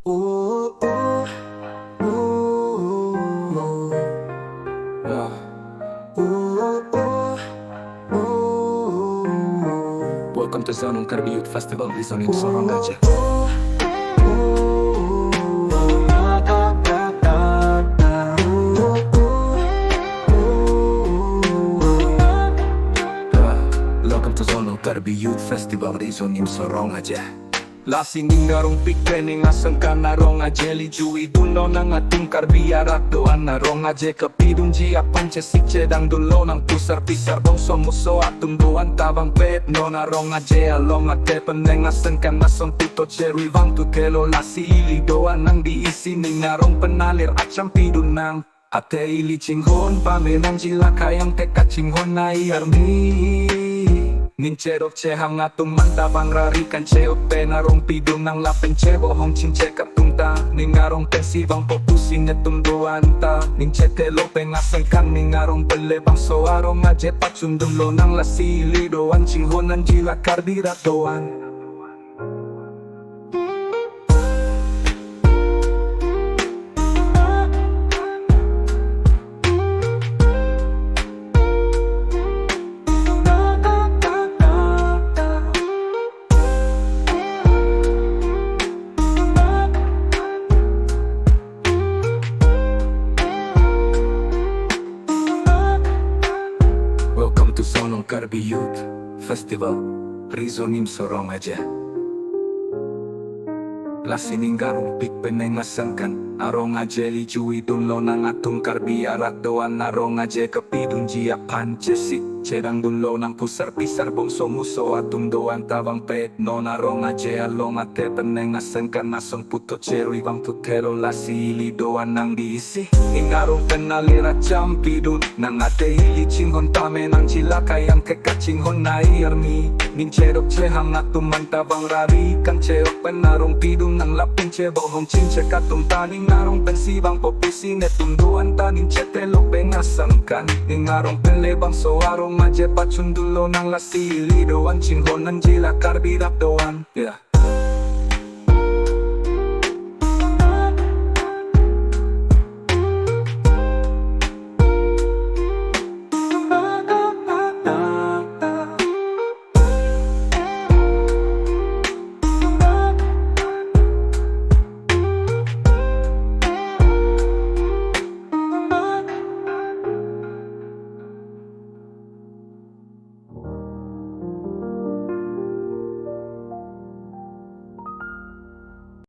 Ooh, ooh, ooh, yeah. Ooh, ooh, ooh. Welcome to Zonung Karbi Youth Festival di Zonin Sorong aja. Welcome to Zonung Karbi Youth Festival di Zonin Sorong aja. Lasing ngarong pikrening asangkan narong ajeli jui dulo nang ating karbiarat doan narong aje kapidung ji apang cesik cedang dulo nang pusar pisar bongso muso atung doan tabang pet no narong aje along ate peneng asangkan nasong tuto cherry vang tu kelo lasi ili doan nang diisi ning narong penalir acam pidun nang ate ili cinghon pamenang jila kayang teka cinghon na iarmi nin cerok cehang atung mantabang rarikan ceok penarong pidung nang lapen cebohong cing cekap tungta ning ngarong pensibang popusin netung doanta ning cetelo pengasengkan ning ngarong pelebang soarong aje pacundung lo nang lasili doan cinghonan jila kardirat doan. Welcome to Zonung Karbi Youth Festival Rizonim Sorong aja. Lasining garong pik peneng asangkan arong aje li jui dunlo nang atung karbi arat doan narong aje kepidung jia pancesik cedang dunlo nang pusar pisar bongso muso atung doan tabang pet no narong aje along ate peneng asangkan nasong puto cherry bang tutero lasi ili doan nang diisi ingarong penalira campidun nang ate ili cinghon tame nang cilaka yang keka cinghon na iarmi ning cerok cehang atung mantabang rari kang cerok penarong pidung nang lapin cebohong cing cekatung taning ngarong pensibang popisi netung doan taning cetelo pengasangkan ning ngarong pelebang soarong aje pacundulo nang lasili doan cinghonan jila karbi rap doan yeah.